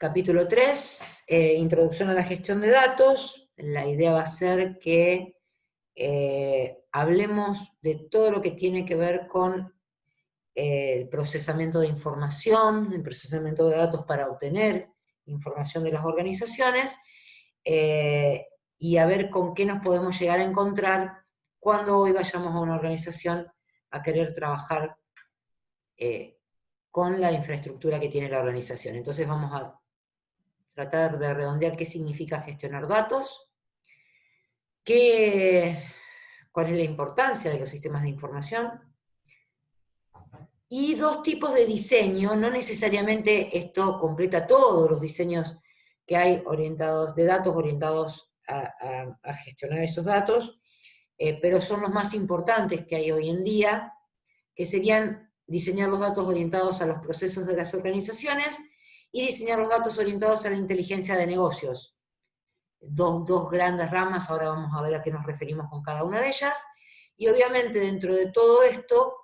Capítulo 3, introducción a la gestión de datos. La idea va a ser que hablemos de todo lo que tiene que ver con el procesamiento de información, el procesamiento de datos para obtener información de las organizaciones, y a ver con qué nos podemos llegar a encontrar cuando hoy vayamos a una organización a querer trabajar con la infraestructura que tiene la organización. Entonces vamos a tratar de redondear qué significa gestionar datos, cuál es la importancia de los sistemas de información, y dos tipos de diseño. No necesariamente esto completa todos los diseños que hay orientados, de datos orientados a gestionar esos datos, pero son los más importantes que hay hoy en día, que serían diseñar los datos orientados a los procesos de las organizaciones y diseñar los datos orientados a la inteligencia de negocios. Dos grandes ramas, ahora vamos a ver a qué nos referimos con cada una de ellas, y obviamente dentro de todo esto,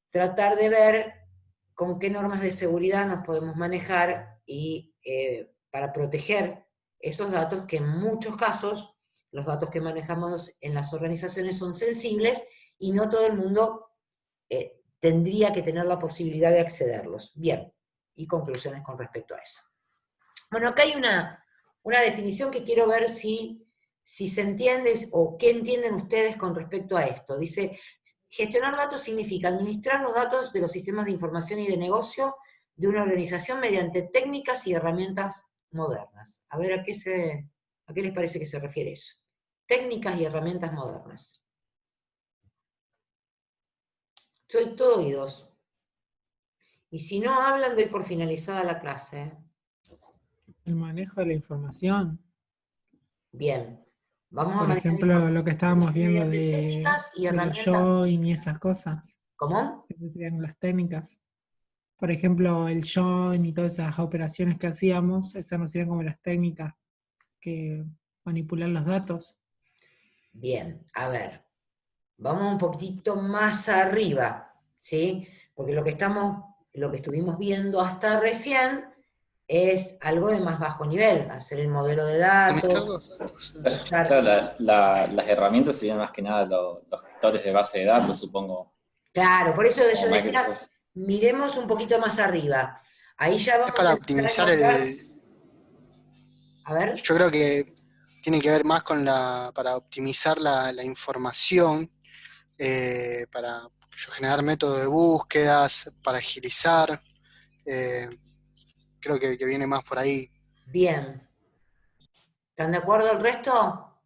tratar de ver con qué normas de seguridad nos podemos manejar y para proteger esos datos, que en muchos casos los datos que manejamos en las organizaciones son sensibles y no todo el mundo tendría que tener la posibilidad de accederlos. Bien, y conclusiones con respecto a eso. Bueno, acá hay una definición que quiero ver si se entiende, o qué entienden ustedes con respecto a esto. Dice, gestionar datos significa administrar los datos de los sistemas de información y de negocio de una organización mediante técnicas y herramientas modernas. A ver, ¿a qué les parece que se refiere eso? Técnicas y herramientas modernas. Soy todo oídos. Y si no hablan, doy por finalizada la clase. El manejo de la información. Bien. Vamos a Por manejar ejemplo, lo que estábamos viendo mediante técnicas y de los herramientas. join y esas cosas. ¿Cómo? Esas serían las técnicas. Por ejemplo, el join y todas esas operaciones que hacíamos, esas no serían como las técnicas que manipulan los datos. Bien, a ver. Vamos un poquitito más arriba, ¿sí? Porque lo que estuvimos viendo hasta recién es algo de más bajo nivel, hacer el modelo de datos, usar... Claro, las herramientas serían más que nada los gestores de base de datos, supongo. Claro, por eso yo Como decía, Microsoft. miremos un poquito más arriba. Ahí ya Es vamos para a optimizar encontrar... A ver. Yo creo que tiene que ver más con para optimizar la información, para generar métodos de búsquedas, para agilizar. Creo que viene más por ahí. Bien. ¿Están de acuerdo el resto?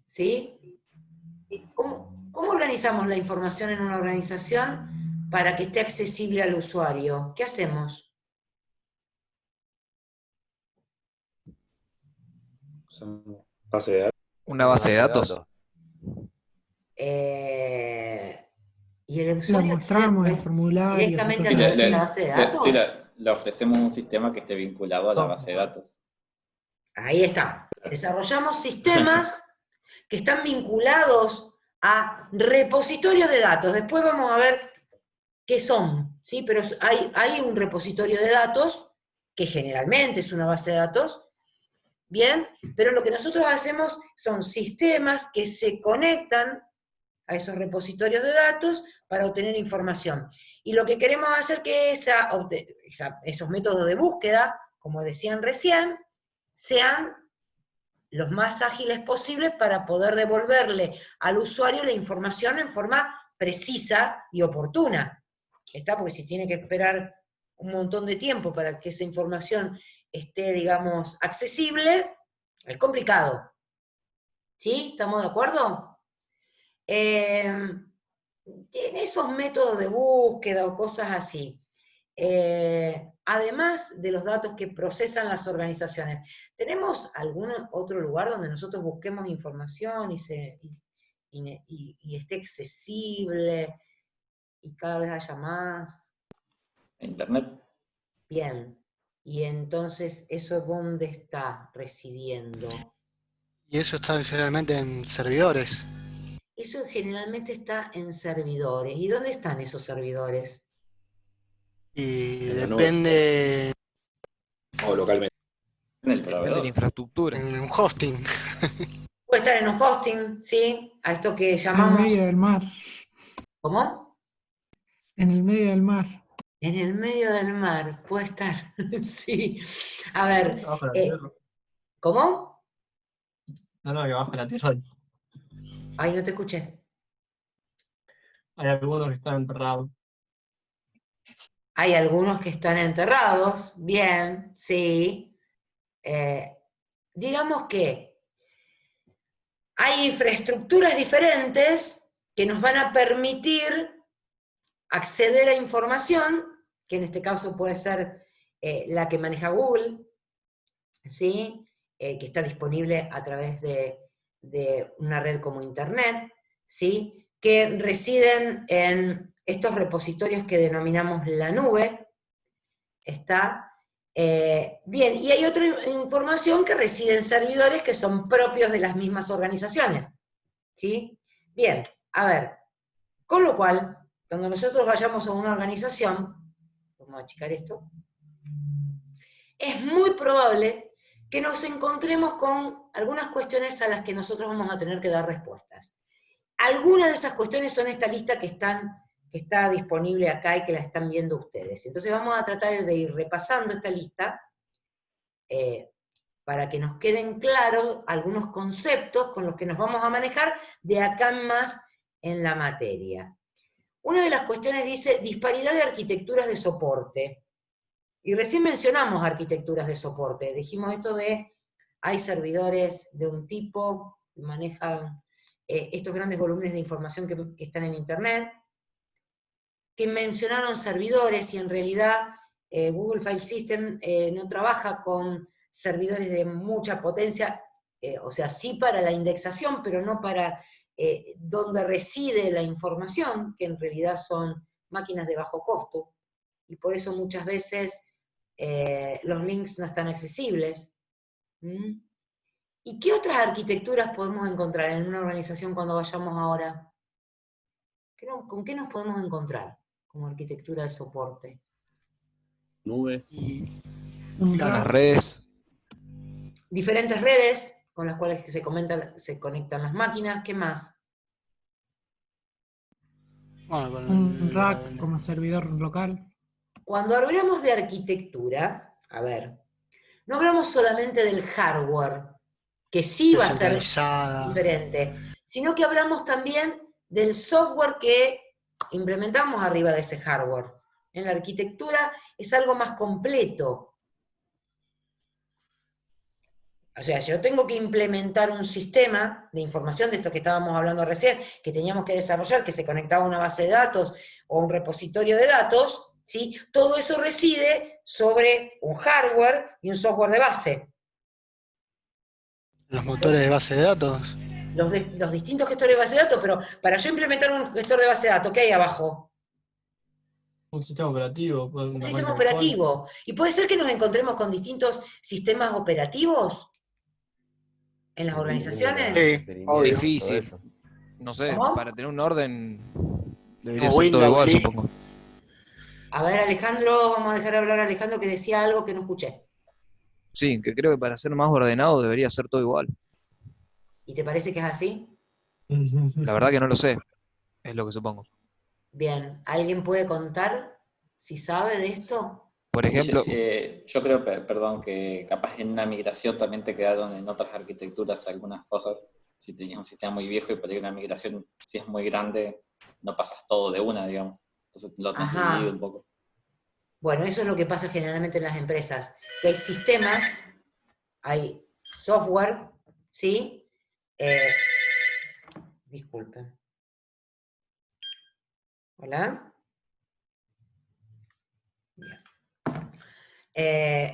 ¿Sí? ¿Cómo organizamos la información en una organización para que esté accesible al usuario? ¿Qué hacemos? Base de datos. Una base de datos. ¿Y el Lo usuario mostramos en formularios. directamente a y través cosas de la así. base de datos? Sí, le ofrecemos un sistema que esté vinculado a la base de datos. Ahí está. Desarrollamos sistemas que están vinculados a repositorios de datos. Después vamos a ver qué son, ¿sí? Pero hay un repositorio de datos, que generalmente es una base de datos, ¿bien? Pero lo que nosotros hacemos son sistemas que se conectan a esos repositorios de datos para obtener información. Y lo que queremos hacer que esos métodos de búsqueda, como decían recién, sean los más ágiles posibles para poder devolverle al usuario la información en forma precisa y oportuna. ¿Está? Porque si tiene que esperar un montón de tiempo para que esa información esté, digamos, accesible, es complicado. ¿Sí? ¿Estamos de acuerdo? En esos métodos de búsqueda o cosas así, además de los datos que procesan las organizaciones, ¿tenemos algún otro lugar donde nosotros busquemos información y esté accesible y cada vez haya más? Internet. Bien, y entonces, ¿eso dónde está residiendo? Y eso está generalmente en servidores. Eso generalmente está en servidores. ¿Y dónde están esos servidores? Y En la nube. depende O localmente. En el Depende de la proveedor. infraestructura. en un hosting. Puede estar en un hosting, ¿sí? A esto que En el llamamos... medio del mar. ¿Cómo? En el medio del mar. En el medio del mar, puede estar, sí. A ver, Abajo de la tierra. ¿cómo? No, que abajo de la tierra Ay, no te escuché. hay algunos que están enterrados. Hay algunos que están enterrados, bien, sí. Digamos que hay infraestructuras diferentes que nos van a permitir acceder a información, que en este caso puede ser la que maneja Google, ¿sí? Que está disponible a través de una red como Internet, ¿sí? Que residen en estos repositorios que denominamos la nube, ¿está? Bien, y hay otra información que reside en servidores que son propios de las mismas organizaciones, ¿sí? Bien, a ver, con lo cual, cuando nosotros vayamos a una organización, vamos a achicar esto, es muy probable que nos encontremos con algunas cuestiones a las que nosotros vamos a tener que dar respuestas. Algunas de esas cuestiones son esta lista que está disponible acá y que la están viendo ustedes. Entonces vamos a tratar de ir repasando esta lista para que nos queden claros algunos conceptos con los que nos vamos a manejar de acá en más en la materia. Una de las cuestiones dice disparidad de arquitecturas de soporte. Y recién mencionamos arquitecturas de soporte. Dijimos esto de, hay servidores de un tipo que manejan estos grandes volúmenes de información que están en Internet, que mencionaron servidores y en realidad Google File System no trabaja con servidores de mucha potencia, o sea, sí para la indexación, pero no para donde reside la información, que en realidad son máquinas de bajo costo, y por eso muchas veces los links no están accesibles. ¿Mm? ¿Y qué otras arquitecturas podemos encontrar en una organización cuando vayamos ahora? ¿Con qué nos podemos encontrar como arquitectura de soporte? Nubes. Y Un Las rack. redes. Diferentes redes con las cuales se conectan las máquinas. ¿Qué más? bueno, con Un rack como servidor local. Cuando hablamos de arquitectura, a ver, no hablamos solamente del hardware, que sí va a ser descentralizada. diferente, sino que hablamos también del software que implementamos arriba de ese hardware. En la arquitectura es algo más completo. O sea, yo tengo que implementar un sistema de información de esto que estábamos hablando recién, que teníamos que desarrollar, que se conectaba a una base de datos o un repositorio de datos, ¿sí? Todo eso reside sobre un hardware y un software de base. Los motores de base de datos. Los distintos gestores de base de datos, pero para yo implementar un gestor de base de datos, ¿qué hay abajo? Un sistema operativo. Un sistema operativo. Y puede ser que nos encontremos con distintos sistemas operativos en las organizaciones. Sí, obvio. Difícil. No sé, ¿Cómo? para tener un orden debería Como ser todo Windows, igual, Linux. supongo. A ver, Alejandro, vamos a dejar hablar a Alejandro que decía algo que no escuché. Sí, que creo que para ser más ordenado debería ser todo igual. ¿Y te parece que es así? La verdad que no lo sé, es lo que supongo. Bien, ¿alguien puede contar si sabe de esto? Por ejemplo, Yo creo, perdón, que capaz en una migración también te quedaron en otras arquitecturas algunas cosas. Si tenías un sistema muy viejo y por ahí una migración, si es muy grande, no pasas todo de una, digamos. Entonces lo tenés Ajá. dividido un poco. Bueno, eso es lo que pasa generalmente en las empresas, que hay sistemas, hay software, ¿sí? Disculpen. ¿Hola? Bien.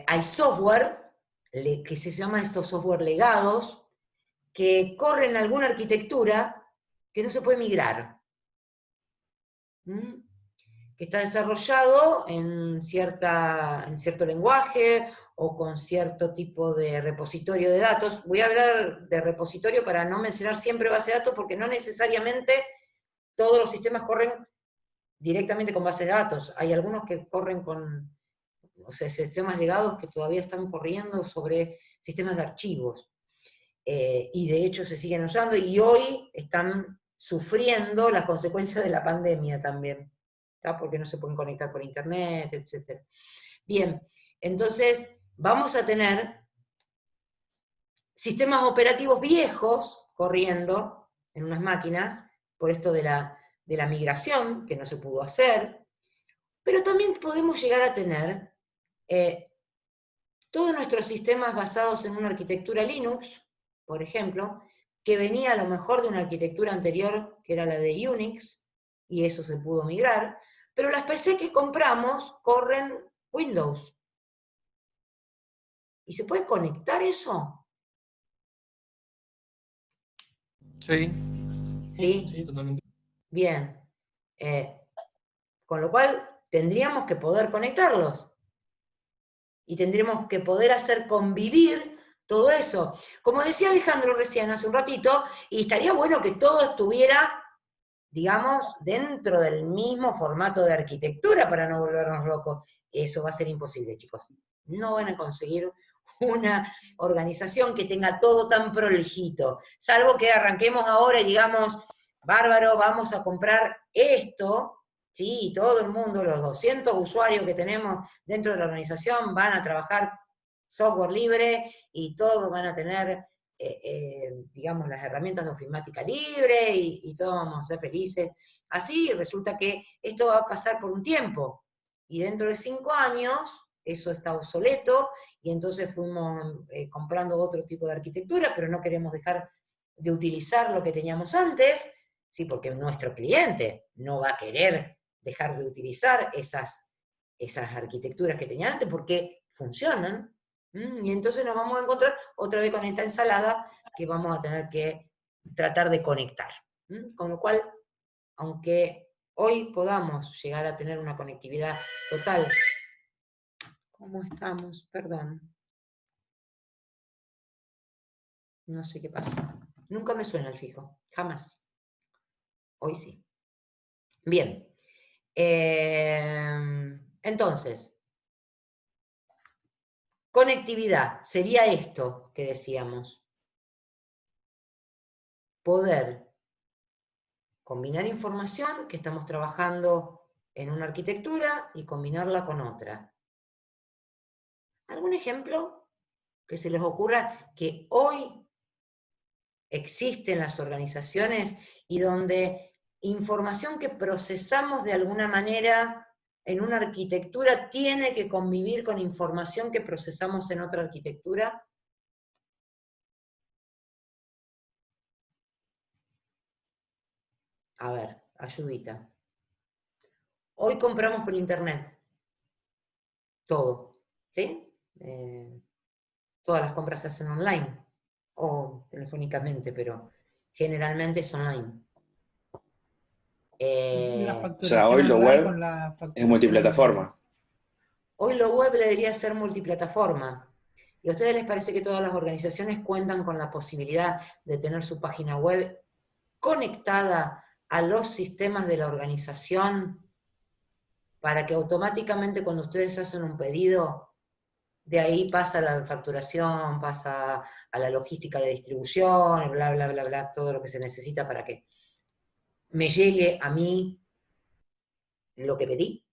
Hay software, que se llama estos software legados, que corren alguna arquitectura que no se puede migrar. ¿Mm? Que está desarrollado en cierto lenguaje o con cierto tipo de repositorio de datos. Voy a hablar de repositorio para no mencionar siempre base de datos, porque no necesariamente todos los sistemas corren directamente con bases de datos. Hay algunos que corren con, o sea, sistemas legados que todavía están corriendo sobre sistemas de archivos. Y de hecho se siguen usando, y hoy están sufriendo las consecuencias de la pandemia también, ¿tá? Porque no se pueden conectar por internet, etc. Bien, entonces vamos a tener sistemas operativos viejos corriendo en unas máquinas, por esto de la migración, que no se pudo hacer, pero también podemos llegar a tener todos nuestros sistemas basados en una arquitectura Linux, por ejemplo, que venía a lo mejor de una arquitectura anterior, que era la de Unix, y eso se pudo migrar, pero las PC que compramos corren Windows. ¿Y se puede conectar eso? Sí. ¿Sí? Sí, totalmente. Bien. Con lo cual, tendríamos que poder conectarlos. Y tendríamos que poder hacer convivir todo eso. Como decía Alejandro recién hace un ratito, y estaría bueno que todo estuviera, digamos, dentro del mismo formato de arquitectura para no volvernos locos. Eso va a ser imposible, chicos. No van a conseguir una organización que tenga todo tan prolijito. Salvo que arranquemos ahora y digamos, bárbaro, vamos a comprar esto, ¿sí? Y todo el mundo, los 200 usuarios que tenemos dentro de la organización van a trabajar software libre y todos van a tener, digamos, las herramientas de ofimática libre y todos vamos a ser felices. Así resulta que esto va a pasar por un tiempo y dentro de 5 años eso está obsoleto y entonces fuimos comprando otro tipo de arquitectura, pero no queremos dejar de utilizar lo que teníamos antes, ¿sí? Porque nuestro cliente no va a querer dejar de utilizar esas arquitecturas que tenía antes porque funcionan, y entonces nos vamos a encontrar otra vez con esta ensalada que vamos a tener que tratar de conectar. Con lo cual, aunque hoy podamos llegar a tener una conectividad total. ¿Cómo estamos? Perdón. No sé qué pasa. Nunca me suena el fijo, jamás. Hoy sí. Bien. Entonces, conectividad sería esto que decíamos. Poder combinar información que estamos trabajando en una arquitectura y combinarla con otra. ¿Algún ejemplo que se les ocurra que hoy existe en las organizaciones y donde información que procesamos de alguna manera en una arquitectura tiene que convivir con información que procesamos en otra arquitectura? A ver, ayudita. Hoy compramos por internet. Todo, ¿sí? Todas las compras se hacen online o telefónicamente, pero generalmente es online. La O sea, facturación hoy lo online web con la es facturación multiplataforma. Hoy lo web debería ser multiplataforma. ¿Y a ustedes les parece que todas las organizaciones cuentan con la posibilidad de tener su página web conectada a los sistemas de la organización para que automáticamente cuando ustedes hacen un pedido, de ahí pasa la facturación, pasa a la logística de distribución, bla, bla, bla, bla, todo lo que se necesita para que me llegue a mí lo que pedí?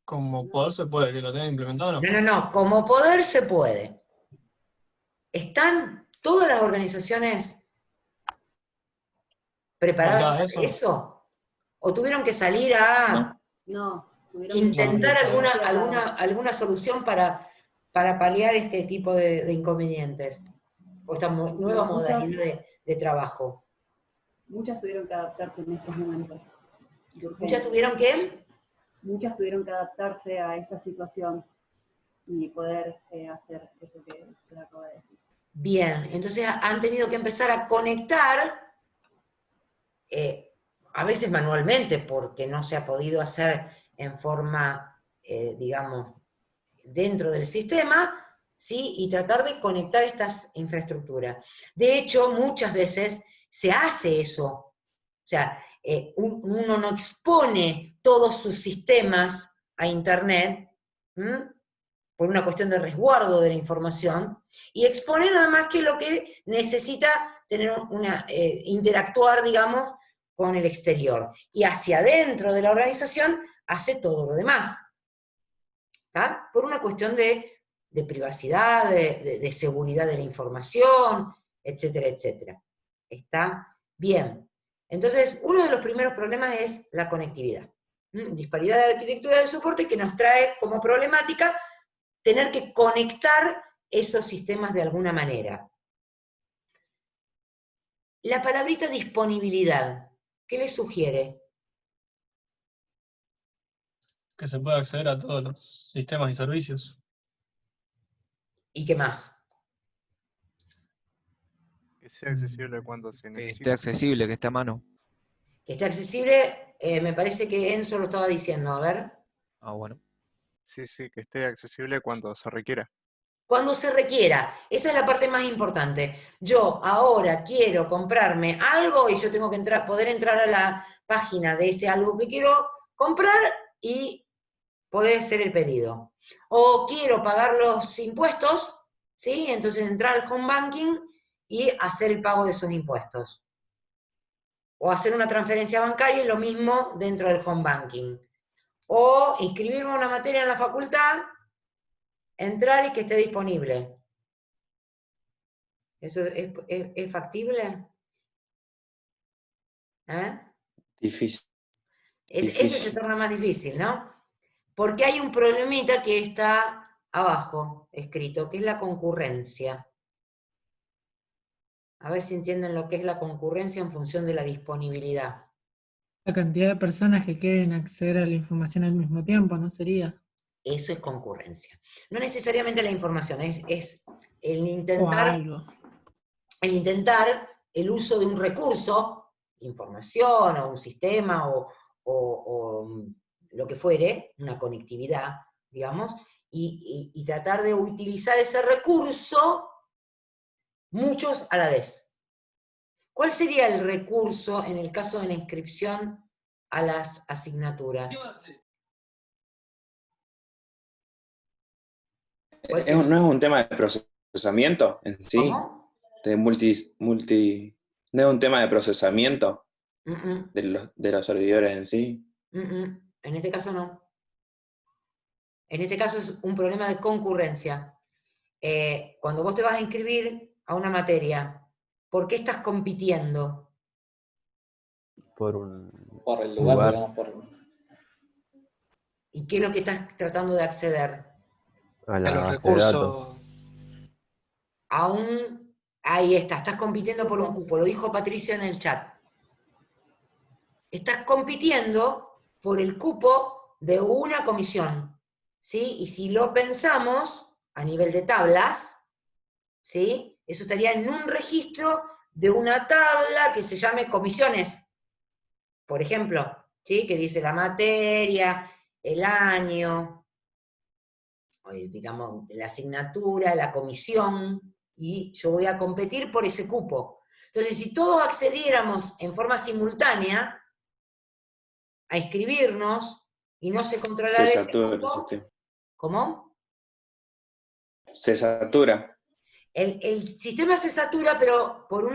Como poder se puede, que lo tengan implementado, ¿no? No, como poder se puede. ¿Están todas las organizaciones preparadas ¿Montada para eso? eso? ¿O tuvieron que salir a No, tuvieron que intentar No, alguna solución para paliar este tipo de inconvenientes? O esta nueva No, muchas- modalidad de trabajo. Muchas tuvieron que adaptarse en estos momentos. de urgencia. ¿Muchas tuvieron que? Muchas tuvieron que adaptarse a esta situación y poder hacer eso que se acabo de decir. Bien, entonces han tenido que empezar a conectar, a veces manualmente, porque no se ha podido hacer en forma, digamos, dentro del sistema, ¿sí? Y tratar de conectar estas infraestructuras. De hecho, muchas veces se hace eso. O sea, uno no expone todos sus sistemas a Internet, por una cuestión de resguardo de la información, y expone nada más que lo que necesita tener interactuar, digamos, con el exterior. Y hacia adentro de la organización hace todo lo demás. ¿Tá? Por una cuestión de privacidad, de seguridad de la información, etcétera, etcétera. ¿Está? Bien. Entonces, uno de los primeros problemas es la conectividad. Disparidad de arquitectura de soporte que nos trae como problemática tener que conectar esos sistemas de alguna manera. La palabrita disponibilidad, ¿qué le sugiere? Que se pueda acceder a todos los sistemas y servicios. ¿Y qué más? Que sea accesible cuando se Que esté necesite. accesible, que esté a mano. Que esté accesible, me parece que Enzo lo estaba diciendo, a ver. Ah, bueno. Sí, sí, que esté accesible cuando se requiera. Cuando se requiera, esa es la parte más importante. Yo ahora quiero comprarme algo y yo tengo que poder entrar a la página de ese algo que quiero comprar y poder hacer el pedido. O quiero pagar los impuestos, ¿sí? Entonces entrar al home banking y hacer el pago de esos impuestos. O hacer una transferencia bancaria, lo mismo dentro del home banking. O inscribirme a una materia en la facultad, entrar y que esté disponible. ¿Eso es factible? ¿Eh? Difícil. Ese se torna más difícil, ¿no? Porque hay un problemita que está abajo escrito, que es la concurrencia. A ver si entienden lo que es la concurrencia en función de la disponibilidad. La cantidad de personas que quieren acceder a la información al mismo tiempo, ¿no sería? Eso es concurrencia. No necesariamente la información, es el O intentar algo. el uso de un recurso, información o un sistema o lo que fuere, una conectividad, digamos, y tratar de utilizar ese recurso muchos a la vez. ¿Cuál sería el recurso en el caso de la inscripción a las asignaturas? ¿No es un tema de procesamiento en sí? ¿Cómo? De ¿no es un tema de procesamiento de los servidores en sí? En este caso no. En este caso es un problema de concurrencia. Cuando vos te vas a inscribir a una materia, ¿por qué estás compitiendo? Por el lugar, digamos, ¿Y qué es lo que estás tratando de acceder? A los recursos. Ahí estás compitiendo por un cupo, lo dijo Patricio en el chat. Estás compitiendo por el cupo de una comisión, ¿sí? Y si lo pensamos a nivel de tablas, ¿sí? Eso estaría en un registro de una tabla que se llame comisiones, por ejemplo, ¿sí? Que dice la materia, el año, digamos, la asignatura, la comisión, y yo voy a competir por ese cupo. Entonces, si todos accediéramos en forma simultánea a inscribirnos y no se controlara ese cupo, ¿cómo? Se satura. El sistema se satura, pero por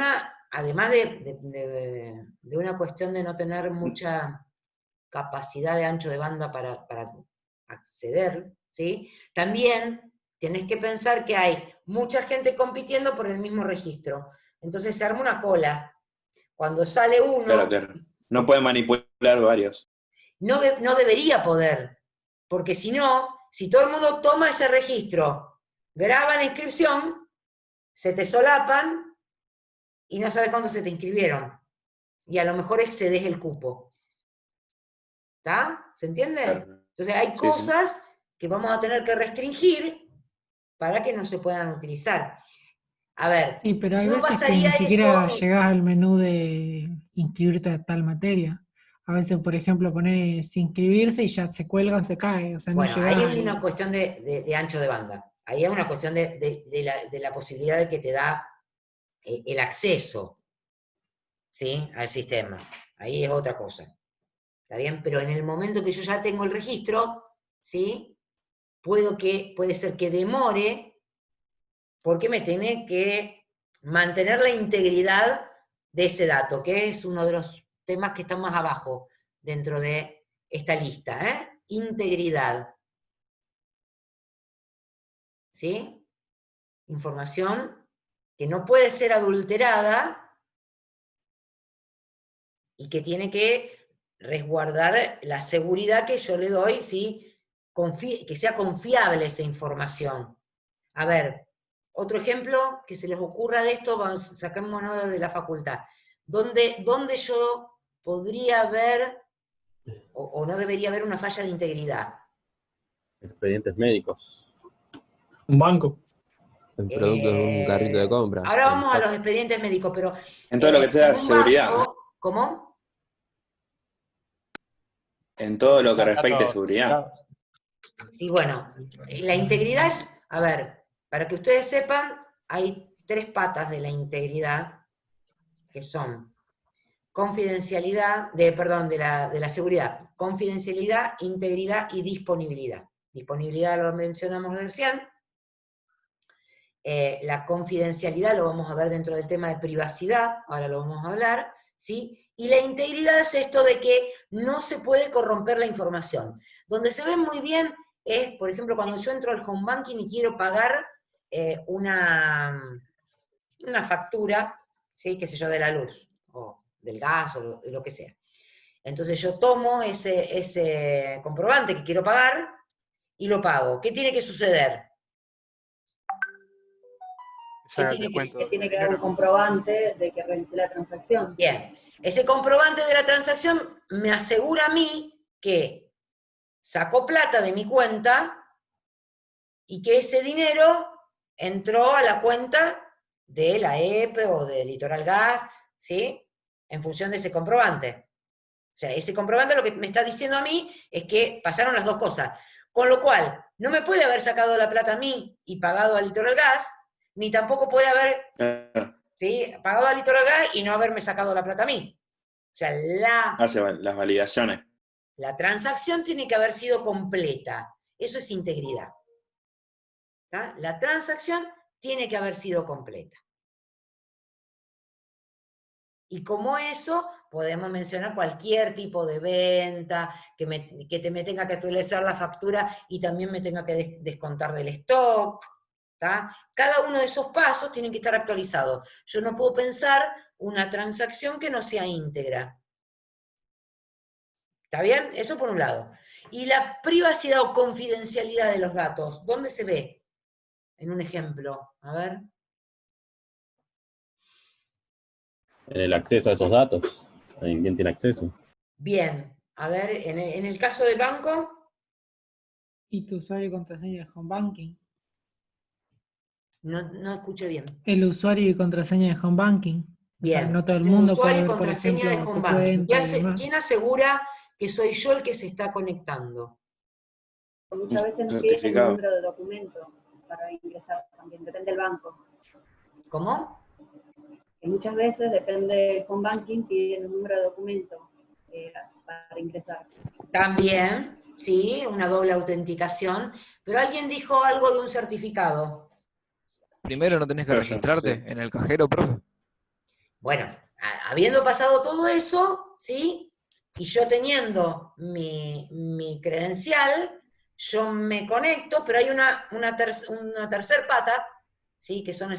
además de una cuestión de no tener mucha capacidad de ancho de banda para acceder, ¿sí? También tenés que pensar que hay mucha gente compitiendo por el mismo registro. Entonces se arma una cola. Cuando sale uno... Claro. No puede manipular varios. No debería poder, porque si no, si todo el mundo toma ese registro, graba la inscripción, se te solapan y no sabes cuánto se te inscribieron. Y a lo mejor excedes el cupo. ¿Está? ¿Se entiende? Claro. Entonces hay cosas que vamos a tener que restringir para que no se puedan utilizar. A ver. Sí, pero hay veces que ni siquiera llegás al menú de inscribirte a tal materia. A veces, por ejemplo, pones inscribirse y ya se cuelga o se cae. O sea, bueno, no ahí hay una cuestión de ancho de banda. Ahí hay una cuestión de la posibilidad de que te da el acceso. ¿sí? Al sistema. Ahí es otra cosa. ¿Está bien? Pero en el momento que yo ya tengo el registro, ¿sí? Puede ser que demore, porque me tiene que mantener la integridad de ese dato, que es uno de los temas que están más abajo dentro de esta lista, ¿eh? Integridad. ¿Sí? Información que no puede ser adulterada y que tiene que resguardar la seguridad que yo le doy, ¿sí? Que sea confiable esa información. A ver, otro ejemplo que se les ocurra de esto, sacémonos de la facultad. ¿Dónde yo podría ver o no debería haber una falla de integridad? Expedientes médicos. Un banco. En productos de un carrito de compras. Ahora vamos a los expedientes médicos, pero... En todo lo que sea seguridad. ¿Cómo? En todo lo que respecte a seguridad. Sí, bueno, la integridad es, a ver, para que ustedes sepan, hay 3 patas de la integridad, que son confidencialidad, de la seguridad, confidencialidad, integridad y disponibilidad. Disponibilidad lo mencionamos recién. La confidencialidad lo vamos a ver dentro del tema de privacidad, ahora lo vamos a hablar, ¿sí? Y la integridad es esto de que no se puede corromper la información. Donde se ve muy bien es, por ejemplo, cuando yo entro al home banking y quiero pagar una factura, ¿sí? Qué sé yo, de la luz, o del gas, o de lo que sea. Entonces yo tomo ese comprobante que quiero pagar y lo pago. ¿Qué tiene que suceder? Que tiene que dar un comprobante de que realicé la transacción. Bien, ese comprobante de la transacción me asegura a mí que sacó plata de mi cuenta y que ese dinero entró a la cuenta de la EPE o de Litoral Gas, ¿sí? En función de ese comprobante. O sea, ese comprobante lo que me está diciendo a mí es que pasaron las dos cosas. Con lo cual, no me puede haber sacado la plata a mí y pagado a Litoral Gas, ni tampoco puede haber, ¿sí? Pagado a Litoral Gas y no haberme sacado la plata a mí. O sea, Hace las validaciones. La transacción tiene que haber sido completa. Eso es integridad. ¿Tá? La transacción tiene que haber sido completa. Y como eso, podemos mencionar cualquier tipo de venta, que me tenga que actualizar la factura y también me tenga que descontar del stock. ¿Tá? Cada uno de esos pasos tienen que estar actualizados. Yo no puedo pensar una transacción que no sea íntegra. ¿Está bien? Eso por un lado. Y la privacidad o confidencialidad de los datos, ¿dónde se ve? En un ejemplo, a ver. En el acceso a esos datos. ¿Quién tiene acceso? Bien, a ver, en el caso del banco. ¿Y tu usuario y contraseña de home banking? No escuché bien. El usuario y contraseña de home banking. Bien. O sea, no todo el mundo puede ver, por contraseña ejemplo, de home tu banking. cuenta. ¿Quién asegura que soy yo el que se está conectando? Muchas veces nos piden el número de documento para ingresar también, depende del banco. ¿Cómo? Que muchas veces, depende del home banking, piden un número de documento para ingresar. También, sí, una doble autenticación, pero alguien dijo algo de un certificado. Primero no tenés que registrarte en el cajero, profe. Bueno, habiendo pasado todo eso, ¿sí? Y yo teniendo mi credencial, yo me conecto, pero hay una tercer pata, ¿sí? Que son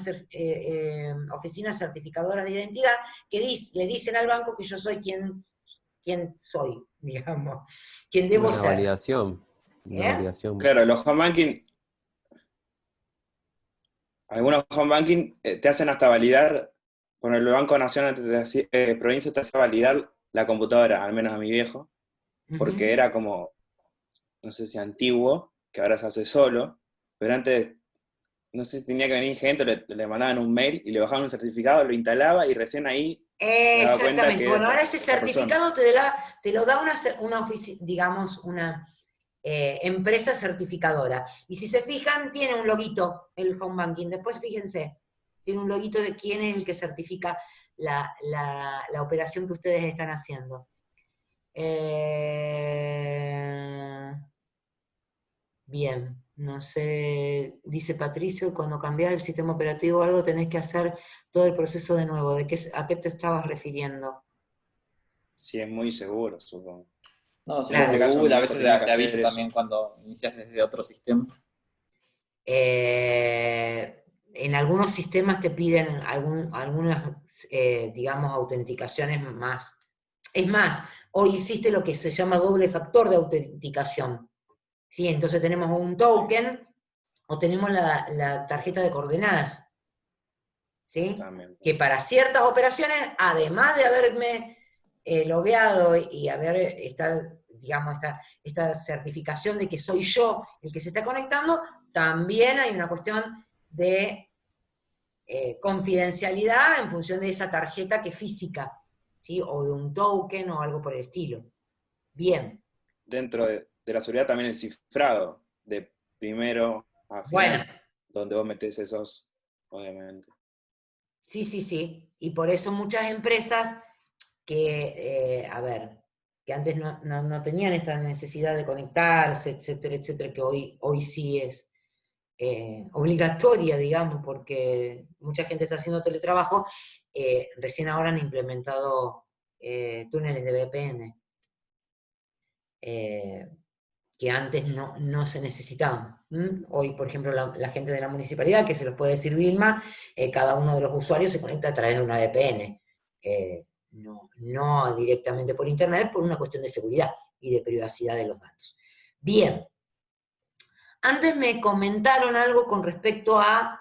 oficinas certificadoras de identidad, que le dicen al banco que yo soy quien soy, digamos, quien debo una ser. Validación. Una validación. Claro, los home banking, algunos home banking te hacen hasta validar, con el Banco Nacional provincia te hace validar la computadora, al menos a mi viejo, porque era como, no sé si antiguo, que ahora se hace solo, pero antes, no sé si tenía que venir gente, le mandaban un mail y le bajaban un certificado, lo instalaba y recién ahí se daba cuenta que bueno, ahora ese certificado te lo da una oficina, digamos, una empresa certificadora. Y si se fijan, tiene un loguito el home banking. Después fíjense, tiene un loguito de quién es el que certifica la operación que ustedes están haciendo. Bien, no sé, dice Patricio, cuando cambiás el sistema operativo o algo tenés que hacer todo el proceso de nuevo. ¿A qué te estabas refiriendo? Si es muy seguro, supongo. No, si En no, este caso, mi Google a hijo veces tenía que te avisa hacer eso. también cuando inicias desde otro sistema. En algunos sistemas te piden algunas, digamos, autenticaciones más. Es más, hoy existe lo que se llama doble factor de autenticación. ¿Sí? Entonces tenemos un token o tenemos la tarjeta de coordenadas. ¿Sí? También. Que para ciertas operaciones, además de haberme logueado y haber digamos, esta certificación de que soy yo el que se está conectando, también hay una cuestión de confidencialidad en función de esa tarjeta que es física, ¿sí? O de un token o algo por el estilo. Bien. Dentro de la seguridad también el cifrado, de primero a final, Bueno. donde vos metés esos, obviamente. Sí. Y por eso muchas empresas que, que antes no tenían esta necesidad de conectarse, etcétera, que hoy sí es obligatoria, digamos, porque mucha gente está haciendo teletrabajo, recién ahora han implementado túneles de VPN, que antes no se necesitaban. Hoy, por ejemplo, la gente de la municipalidad, que se los puede decir Vilma, cada uno de los usuarios se conecta a través de una VPN. No directamente por internet, por una cuestión de seguridad y de privacidad de los datos. Bien. Antes me comentaron algo con respecto a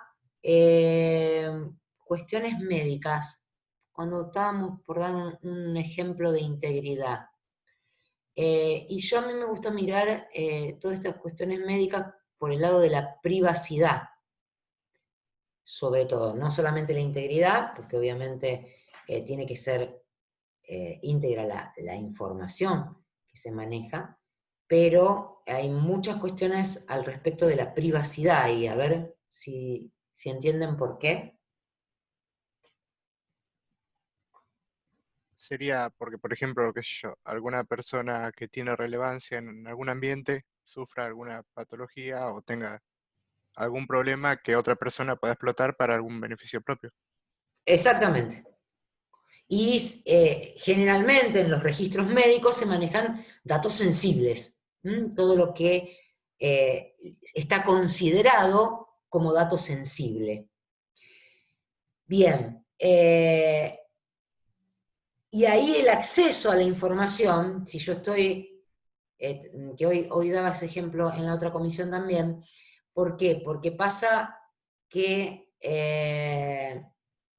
cuestiones médicas, cuando estábamos por dar un ejemplo de integridad. Y yo a mí me gusta mirar todas estas cuestiones médicas por el lado de la privacidad, sobre todo, no solamente la integridad, porque obviamente tiene que ser íntegra la información que se maneja, pero hay muchas cuestiones al respecto de la privacidad y a ver si entienden por qué. Sería porque, por ejemplo, qué sé yo, alguna persona que tiene relevancia en algún ambiente sufra alguna patología o tenga algún problema que otra persona pueda explotar para algún beneficio propio. Exactamente. Y generalmente en los registros médicos se manejan datos sensibles, todo lo que está considerado como dato sensible. Bien, y ahí el acceso a la información, si yo estoy, que hoy daba ese ejemplo en la otra comisión también, ¿por qué? Porque pasa que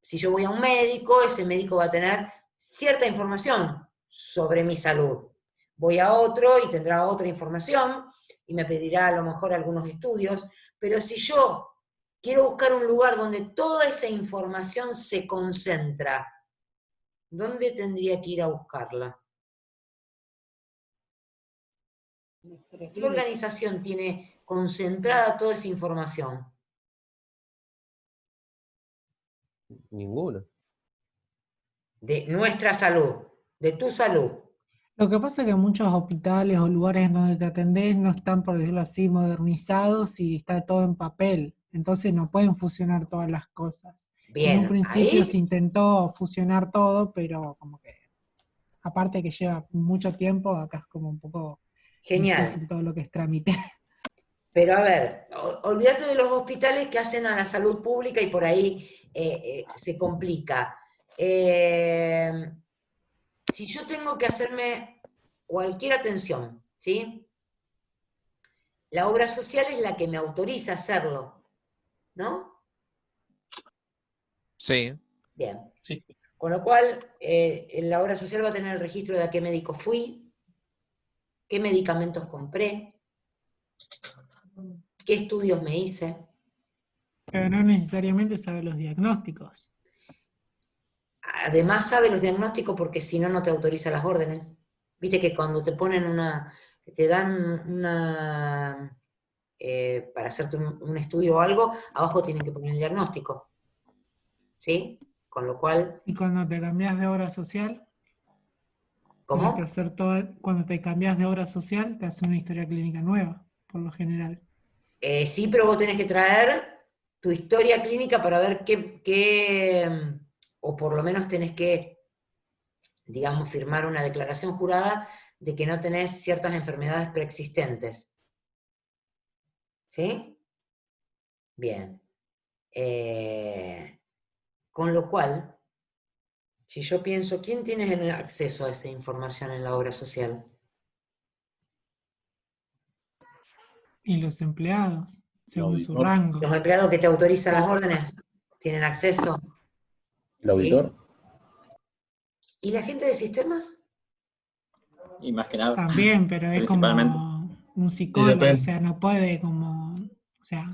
si yo voy a un médico, ese médico va a tener cierta información sobre mi salud. Voy a otro y tendrá otra información y me pedirá a lo mejor algunos estudios, pero si yo quiero buscar un lugar donde toda esa información se concentra, ¿dónde tendría que ir a buscarla? ¿Qué organización tiene concentrada toda esa información? Ninguno. De nuestra salud, de tu salud. Lo que pasa es que muchos hospitales o lugares en donde te atendés no están, por decirlo así, modernizados y está todo en papel. Entonces no pueden fusionar todas las cosas. En un Bien, principio se ahí, intentó fusionar todo, pero como que, aparte que lleva mucho tiempo, acá es como un poco genial. difícil todo lo que es trámite. Pero a ver, olvídate de los hospitales que hacen a la salud pública y por ahí se complica. Si yo tengo que hacerme cualquier atención, ¿sí? La obra social es la que me autoriza a hacerlo, ¿no? Sí. Bien. Sí. Con lo cual, la obra social va a tener el registro de a qué médico fui, qué medicamentos compré, qué estudios me hice. Pero no necesariamente sabe los diagnósticos. Además sabe los diagnósticos porque si no, no te autoriza las órdenes. Viste que cuando te ponen te dan una, para hacerte un estudio o algo, abajo tienen que poner el diagnóstico. ¿Sí? Con lo cual, Y cuando te cambias de obra social, ¿cómo? tenés que hacer cuando te cambias de obra social, te hace una historia clínica nueva, por lo general. Sí, pero vos tenés que traer tu historia clínica para ver o por lo menos tenés que, digamos, firmar una declaración jurada de que no tenés ciertas enfermedades preexistentes. ¿Sí? Bien. Con lo cual, si yo pienso, ¿quién tiene acceso a esa información en la obra social? Y los empleados, según su auditor. rango. Los empleados que te autorizan las órdenes tienen acceso. ¿El auditor? ¿Y la gente de sistemas? Y más que nada, También, pero es principalmente. como un psicólogo, o depende. sea, no puede como, o sea,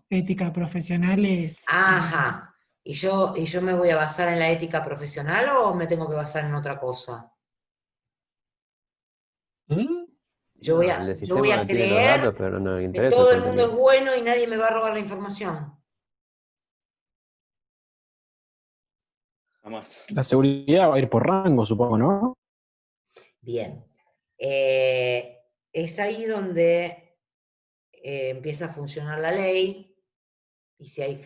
ética profesional es... Ajá. ¿Y yo me voy a basar en la ética profesional o me tengo que basar en otra cosa? ¿Mm? Ah, Yo voy No, el de yo voy sistema a tiene los creer datos, pero no le que interesa todo el el mundo es contenido. bueno y nadie me va a robar la información. Jamás. La seguridad va a ir por rango, supongo, ¿no? Bien. Es ahí donde empieza a funcionar la ley, y si hay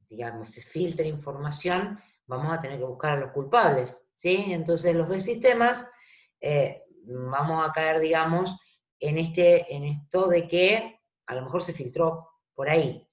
digamos, se filtra información, vamos a tener que buscar a los culpables, ¿sí? Entonces los de sistemas vamos a caer, digamos, en esto de que a lo mejor se filtró por ahí.